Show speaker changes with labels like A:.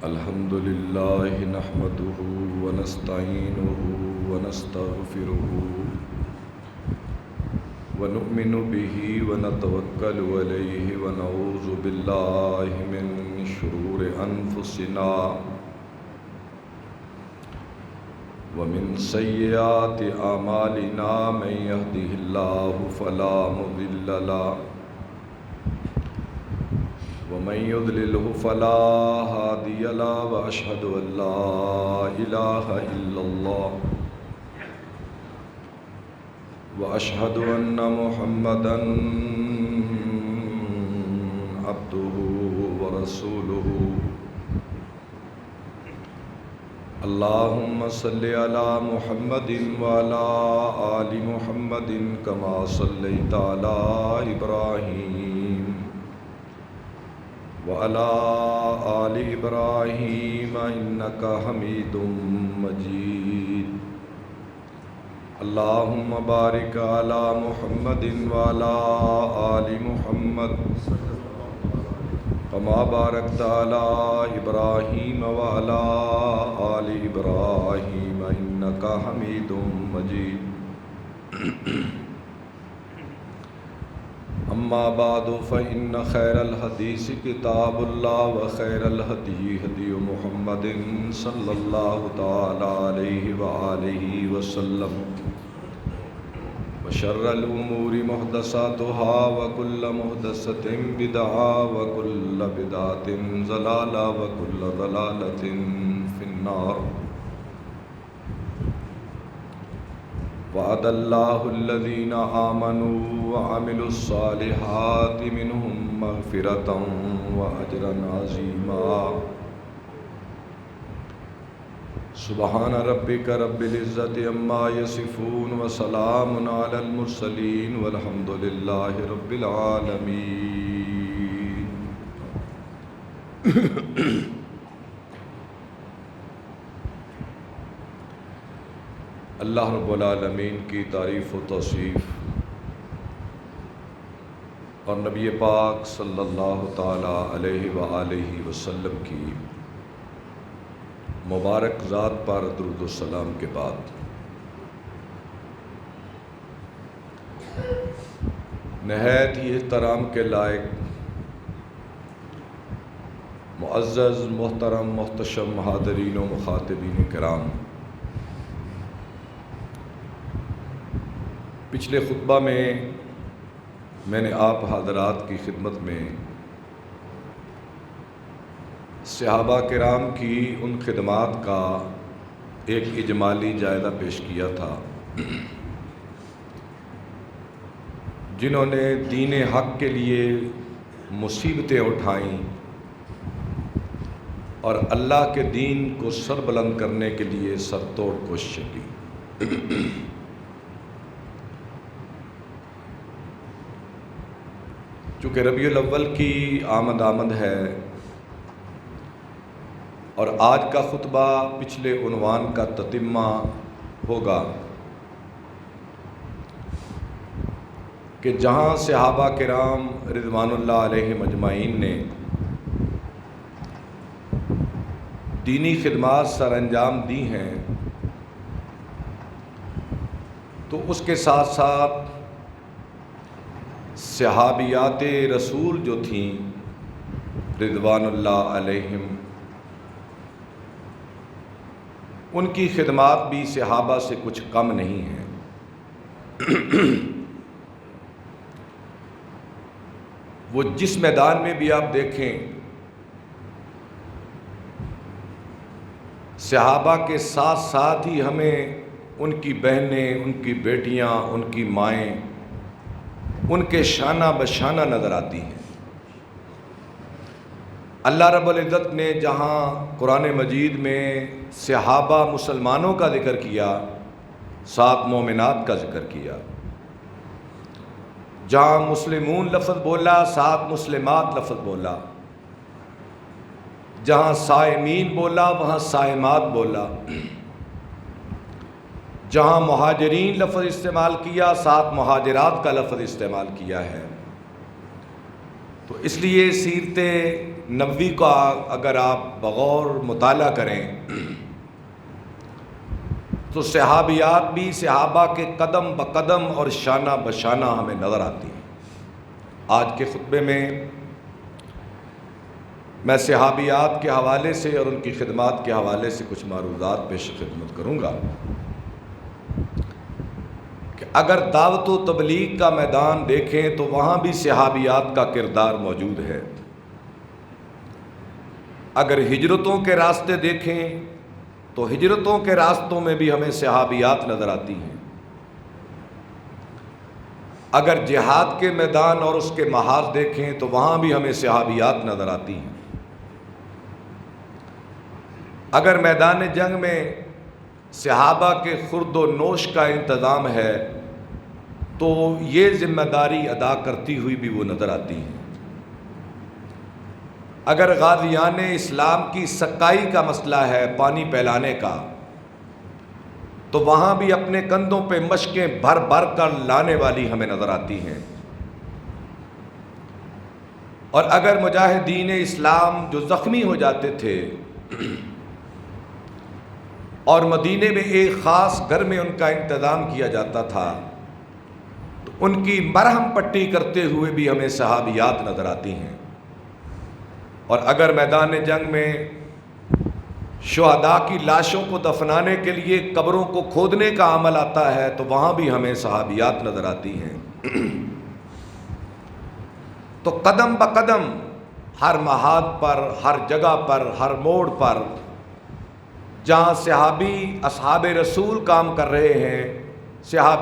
A: الحمد لله نحمده ونستعينه ونستغفره ونؤمن به ونتوكل عليه ونعوذ بالله من شرور أنفسنا ومن سيئات أعمالنا من يهده الله فلا مضل له ومن يضلله فلا هادي له وأشهد أن لا إله إلا الله وأشهد أن محمدًا عبده ورسوله اللهم صل على محمد وعلى آل محمد كما صليت على إبراهيم وعلى آل إبراهيم إنك حميد مجيد اللهم بارك على محمد وعلى آل محمد كما باركت على إبراهيم وعلى آل إبراهيم إنك حميد مجيد أما بعد فإن خير الحديث كتاب الله وخير الهدي هدي محمد صلى الله تعالى عليه وآله وسلم وشر الأمور محدثاتها وكل محدثة بدعة وكل بدعة ضلالة وكل ضلالة في النار وعد الله الذين آمنوا وعملوا الصالحات منهم مغفرة وأجرا عظيما سبحان ربك رب العزة عما يصفون وسلام على المرسلين والحمد لله رب العالمين اللہ رب العالمین کی تعریف و توصیف اور نبی پاک صلی اللہ تعالی علیہ وآلہ وسلم کی مبارک ذات پر درود و سلام کے بعد نہایت ہی احترام کے لائق معزز محترم محتشم حاضرین و مخاطبین کرام، پچھلے خطبہ میں نے آپ حضرات کی خدمت میں صحابہ کرام کی ان خدمات کا ایک اجمالی جائزہ پیش کیا تھا جنہوں نے دین حق کے لیے مصیبتیں اٹھائیں اور اللہ کے دین کو سر بلند کرنے کے لیے سر توڑ کوششیں کی۔ چونکہ ربیع الاول کی آمد ہے اور آج کا خطبہ پچھلے عنوان کا تتمہ ہوگا کہ جہاں صحابہ کرام رضوان اللہ علیہم اجمعین نے دینی خدمات سر انجام دی ہیں، تو اس کے ساتھ ساتھ صحابیات رسول جو تھیں رضوان اللہ علیہم، ان کی خدمات بھی صحابہ سے کچھ کم نہیں ہیں۔ وہ جس میدان میں بھی آپ دیکھیں، صحابہ کے ساتھ ساتھ ہی ہمیں ان کی بہنیں، ان کی بیٹیاں، ان کی مائیں ان کے شانہ بشانہ نظر آتی ہیں۔ اللہ رب العزت نے جہاں قرآن مجید میں صحابہ مسلمانوں کا ذکر کیا، 7 مومنات کا ذکر کیا، جہاں مسلمون لفظ بولا 7 مسلمات لفظ بولا، جہاں صائمین بولا وہاں صائمات بولا، جہاں مہاجرین لفظ استعمال کیا 7 مہاجرات کا لفظ استعمال کیا ہے۔ تو اس لیے سیرت نبوی کا اگر آپ بغور مطالعہ کریں تو صحابیات بھی صحابہ کے قدم بقدم اور شانہ بشانہ ہمیں نظر آتی ہیں۔ آج کے خطبے میں صحابیات کے حوالے سے اور ان کی خدمات کے حوالے سے کچھ معروضات پیش خدمت کروں گا کہ اگر دعوت و تبلیغ کا میدان دیکھیں تو وہاں بھی صحابیات کا کردار موجود ہے۔ اگر ہجرتوں کے راستے دیکھیں تو ہجرتوں کے راستوں میں بھی ہمیں صحابیات نظر آتی ہیں۔ اگر جہاد کے میدان اور اس کے محاذ دیکھیں تو وہاں بھی ہمیں صحابیات نظر آتی ہیں۔ اگر میدان جنگ میں صحابہ کے خورد و نوش کا انتظام ہے تو یہ ذمہ داری ادا کرتی ہوئی بھی وہ نظر آتی ہیں۔ اگر غازیان اسلام کی سقائی کا مسئلہ ہے، پانی پلانے کا، تو وہاں بھی اپنے کندھوں پہ مشقیں بھر بھر کر لانے والی ہمیں نظر آتی ہیں۔ اور اگر مجاہدین اسلام جو زخمی ہو جاتے تھے اور مدینے میں ایک خاص گھر میں ان کا انتظام کیا جاتا تھا تو ان کی مرہم پٹی کرتے ہوئے بھی ہمیں صحابیات نظر آتی ہیں۔ اور اگر میدان جنگ میں شہداء کی لاشوں کو دفنانے کے لیے قبروں کو کھودنے کا عمل آتا ہے تو وہاں بھی ہمیں صحابیات نظر آتی ہیں۔ تو قدم بقدم ہر محاذ پر، ہر جگہ پر، ہر موڑ پر جہاں صحابی اصحاب رسول کام کر رہے ہیں، صحابی